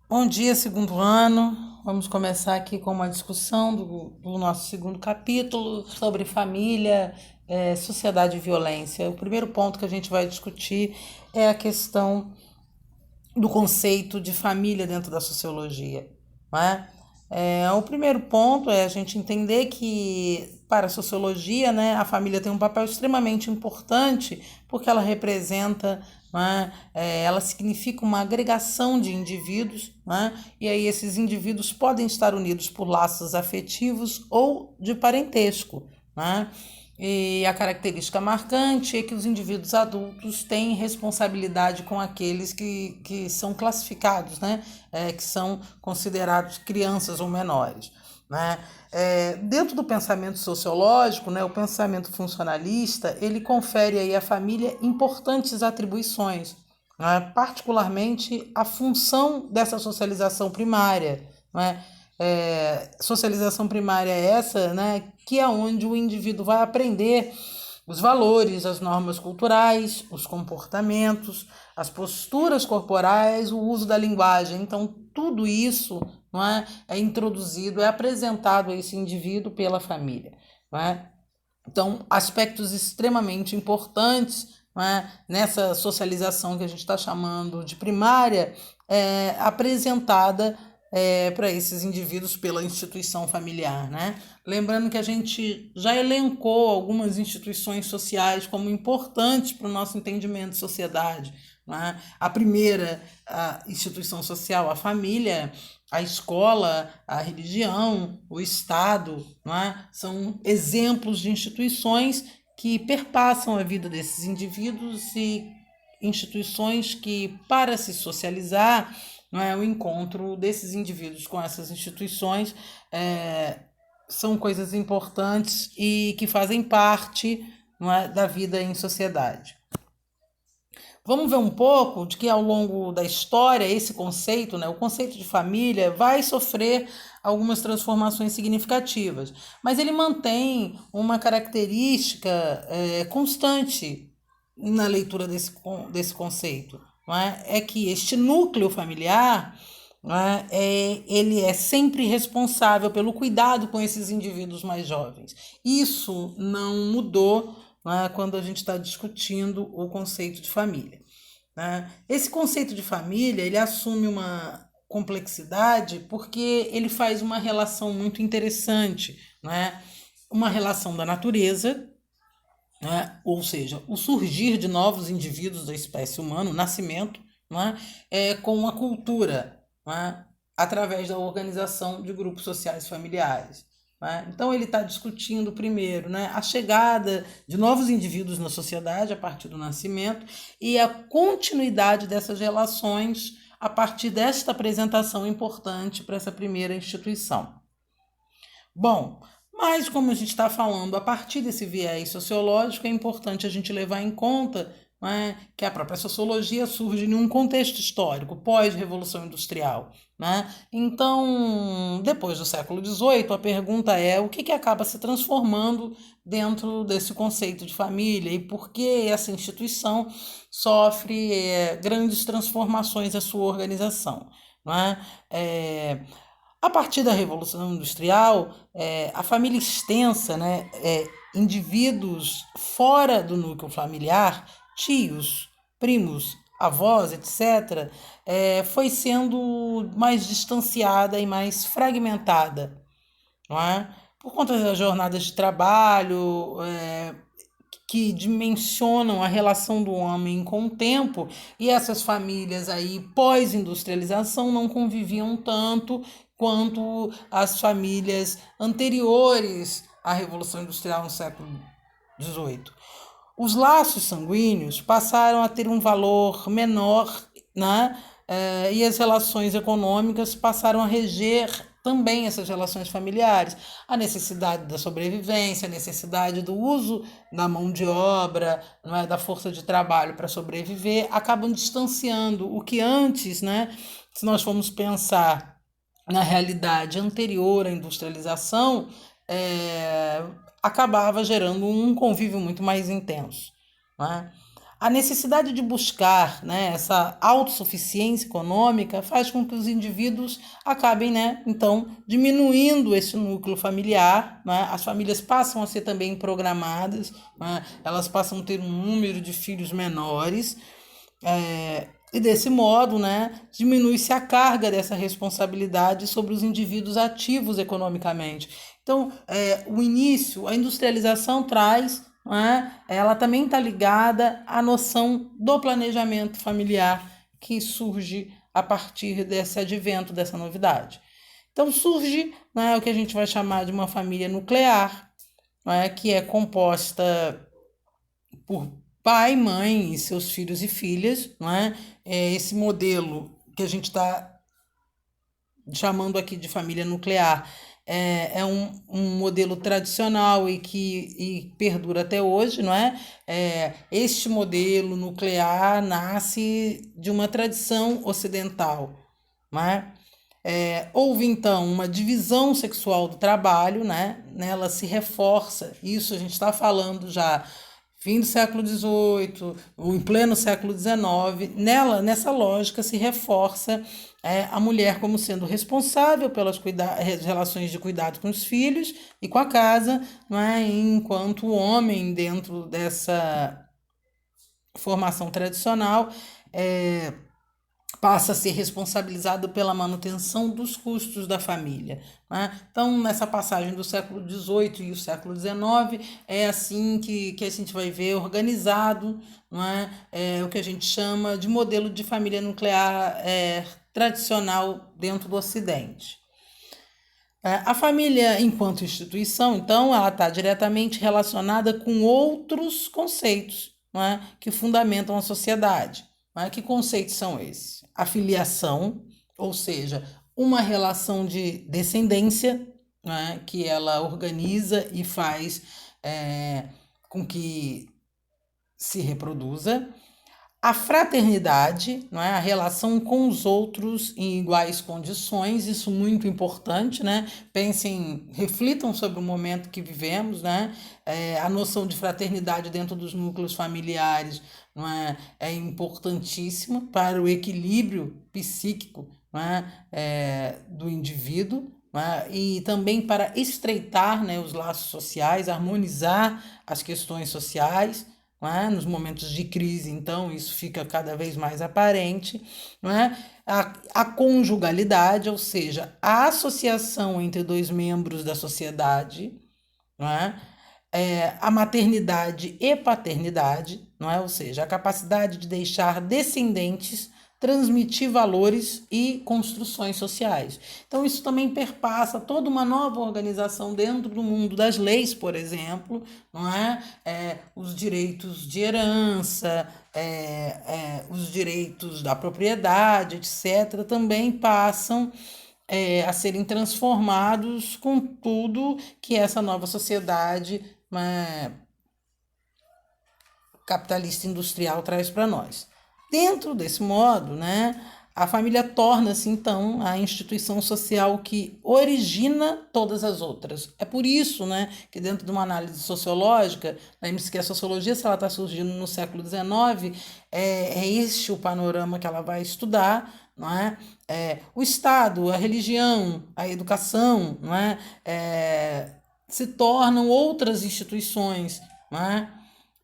Bom dia, segundo ano. Vamos começar aqui com uma discussão do nosso segundo capítulo sobre família, sociedade e violência. O primeiro ponto que a gente vai discutir é a questão do conceito de família dentro da sociologia. Não é? O primeiro ponto é a gente entender que, para a sociologia, né, a família tem um papel extremamente importante porque ela representa, né, ela significa uma agregação de indivíduos, né, e aí esses indivíduos podem estar unidos por laços afetivos ou de parentesco. Né? E a característica marcante é que os indivíduos adultos têm responsabilidade com aqueles que são classificados, né? Que são considerados crianças ou menores. Né? Dentro do pensamento sociológico, né, o pensamento funcionalista, ele confere aí à família importantes atribuições, né? Particularmente a função dessa socialização primária. Né? Socialização primária é essa, né, que é onde o indivíduo vai aprender os valores, as normas culturais, os comportamentos, as posturas corporais, o uso da linguagem. Então, tudo isso, não é introduzido, é apresentado a esse indivíduo pela família. Não é? Então, aspectos extremamente importantes, não é, nessa socialização que a gente está chamando de primária, apresentada para esses indivíduos pela instituição familiar. Né? Lembrando que a gente já elencou algumas instituições sociais como importantes para o nosso entendimento de sociedade. Né? A primeira instituição social, a família, a escola, a religião, o Estado, não é? São exemplos de instituições que perpassam a vida desses indivíduos e instituições que, para se socializar, não é, o encontro desses indivíduos com essas instituições são coisas importantes e que fazem parte, não é, da vida em sociedade. Vamos ver um pouco de que ao longo da história esse conceito, né, o conceito de família, vai sofrer algumas transformações significativas, mas ele mantém uma característica constante na leitura desse conceito. Não é? É que este núcleo familiar, não é? Ele é sempre responsável pelo cuidado com esses indivíduos mais jovens. Isso não mudou, né, quando a gente está discutindo o conceito de família. Né? Esse conceito de família ele assume uma complexidade porque ele faz uma relação muito interessante, né? Uma relação da natureza, né? Ou seja, o surgir de novos indivíduos da espécie humana, o nascimento, né? Com a cultura, né? Através da organização de grupos sociais familiares. Né? Então ele está discutindo primeiro, né, a chegada de novos indivíduos na sociedade a partir do nascimento e a continuidade dessas relações a partir desta apresentação importante para essa primeira instituição. Bom, mas como a gente está falando a partir desse viés sociológico, é importante a gente levar em conta, né, que a própria sociologia surge em um contexto histórico, pós-Revolução Industrial. Né? Então, depois do século XVIII, a pergunta é o que acaba se transformando dentro desse conceito de família e por que essa instituição sofre grandes transformações a sua organização. Não é? A partir da Revolução Industrial, a família extensa, né, indivíduos fora do núcleo familiar, tios, primos, avós, etc., foi sendo mais distanciada e mais fragmentada. Não é? Por conta das jornadas de trabalho, que dimensionam a relação do homem com o tempo, e essas famílias aí pós-industrialização não conviviam tanto quanto as famílias anteriores à Revolução Industrial no século XVIII. Os laços sanguíneos passaram a ter um valor menor, né? E as relações econômicas passaram a reger também essas relações familiares. A necessidade da sobrevivência, a necessidade do uso da mão de obra, não é, da força de trabalho para sobreviver, acabam distanciando o que antes, né, se nós formos pensar na realidade anterior à industrialização, acabava gerando um convívio muito mais intenso. Né? A necessidade de buscar, né, essa autossuficiência econômica faz com que os indivíduos acabem, né, então, diminuindo esse núcleo familiar, né? As famílias passam a ser também programadas, né? Elas passam a ter um número de filhos menores, e desse modo, né, diminui-se a carga dessa responsabilidade sobre os indivíduos ativos economicamente. Então, o início, a industrialização traz, né, ela também está ligada à noção do planejamento familiar que surge a partir desse advento, dessa novidade. Então surge, né, o que a gente vai chamar de uma família nuclear, né, que é composta por pai, mãe e seus filhos e filhas, não é? Esse modelo que a gente está chamando aqui de família nuclear é um modelo tradicional e perdura até hoje, não é? Este modelo nuclear nasce de uma tradição ocidental, não é? Houve então uma divisão sexual do trabalho, né? Nela se reforça, isso a gente está falando já fim do século XVIII, em pleno século XIX, nessa lógica se reforça a mulher como sendo responsável pelas relações de cuidado com os filhos e com a casa, não é? Enquanto o homem, dentro dessa formação tradicional, passa a ser responsabilizado pela manutenção dos custos da família, né? Então, nessa passagem do século XVIII e o século XIX, é assim que a gente vai ver organizado, não é? O que a gente chama de modelo de família nuclear tradicional dentro do Ocidente. A família, enquanto instituição, então, ela está diretamente relacionada com outros conceitos, não é? Que fundamentam a sociedade. Não é? Que conceitos são esses? A filiação, ou seja, uma relação de descendência, não é? Que ela organiza e faz com que se reproduza. A fraternidade, não é? A relação com os outros em iguais condições, isso muito importante, né? Pensem, reflitam sobre o momento que vivemos, né? A noção de fraternidade dentro dos núcleos familiares, não é importantíssima para o equilíbrio psíquico, não do indivíduo. E também para estreitar, né, os laços sociais, harmonizar as questões sociais. Não é? Nos momentos de crise, então, isso fica cada vez mais aparente. Não é? A conjugalidade, ou seja, a associação entre dois membros da sociedade, não é? A maternidade e paternidade, não é? Ou seja, a capacidade de deixar descendentes, transmitir valores e construções sociais. Então, isso também perpassa toda uma nova organização dentro do mundo das leis, por exemplo, não é? Os direitos de herança, os direitos da propriedade, etc., também passam a serem transformados com tudo que essa nova sociedade capitalista industrial traz para nós. Dentro desse modo, né, a família torna-se, então, a instituição social que origina todas as outras. É por isso, né, que dentro de uma análise sociológica, lembre-se que a sociologia, se ela está surgindo no século XIX, é este o panorama que ela vai estudar, não é? O Estado, a religião, a educação, não é? Se tornam outras instituições, não é?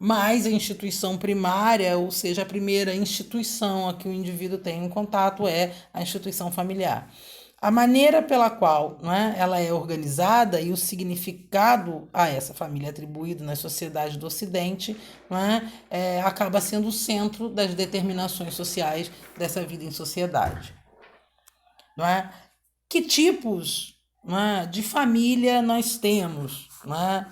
Mas a instituição primária, ou seja, a primeira instituição a que o indivíduo tem um contato é a instituição familiar. A maneira pela qual, não é, ela é organizada e o significado a essa família atribuído na sociedade do Ocidente, não acaba sendo o centro das determinações sociais dessa vida em sociedade. Não é? Que tipos, não é, de família nós temos? Não é?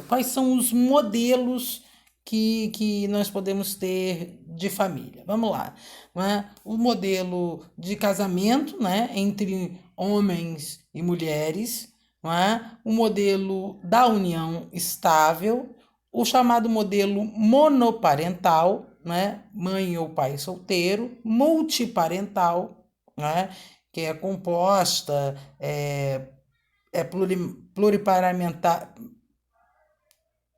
Quais são os modelos que nós podemos ter de família? Vamos lá. Não é? O modelo de casamento, né, entre homens e mulheres, não é? O modelo da união estável, o chamado modelo monoparental, né, mãe ou pai solteiro, multiparental, né, que é composta, pluriparental,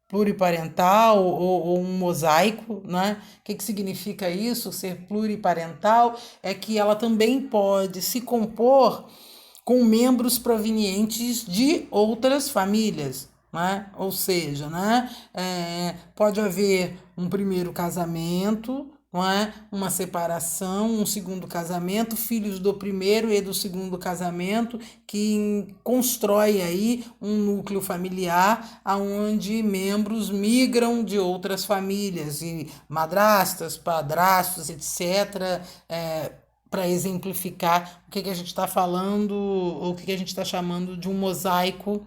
pluriparental ou um mosaico, né? O que significa isso? Ser pluriparental é que ela também pode se compor com membros provenientes de outras famílias, né? Ou seja, né? Pode haver um primeiro casamento, não é? Uma separação, um segundo casamento, filhos do primeiro e do segundo casamento, que constrói aí um núcleo familiar onde membros migram de outras famílias, e madrastas, padrastos, etc., para exemplificar o que a gente está falando, ou o que a gente está chamando de um mosaico,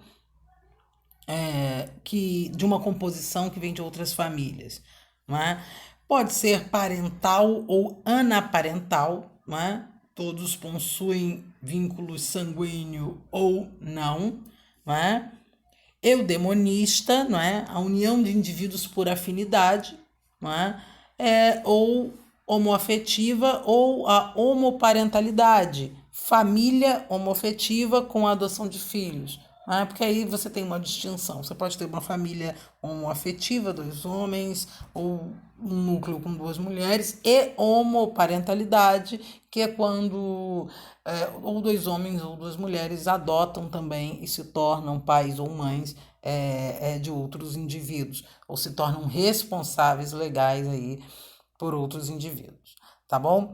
de uma composição que vem de outras famílias. Não é? Pode ser parental ou anaparental, não é? Todos possuem vínculos sanguíneo ou não, não é? Eudemonista, não é? A união de indivíduos por afinidade, não é? Ou homoafetiva ou a homoparentalidade, família homoafetiva com a adoção de filhos. Porque aí você tem uma distinção. Você pode ter uma família homoafetiva, 2 homens, ou um núcleo com 2 mulheres, e homoparentalidade, que é quando ou 2 homens ou 2 mulheres adotam também e se tornam pais ou mães de outros indivíduos, ou se tornam responsáveis legais aí por outros indivíduos, tá bom?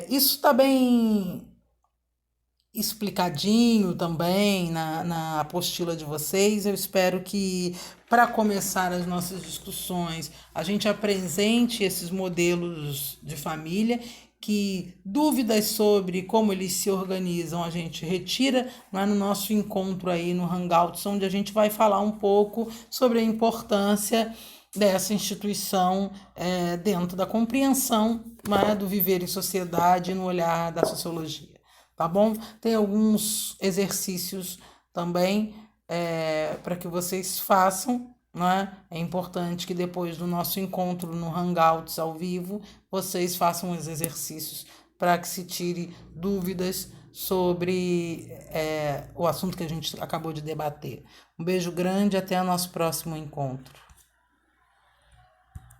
Isso está bem explicadinho também na apostila de vocês. Eu espero que, para começar as nossas discussões, a gente apresente esses modelos de família, que dúvidas sobre como eles se organizam a gente retira no nosso encontro aí no Hangouts, onde a gente vai falar um pouco sobre a importância dessa instituição dentro da compreensão do viver em sociedade no olhar da sociologia. Tá bom? Tem alguns exercícios também para que vocês façam, né? É importante que depois do nosso encontro no Hangouts ao vivo, vocês façam os exercícios para que se tire dúvidas sobre o assunto que a gente acabou de debater. Um beijo grande, até o nosso próximo encontro.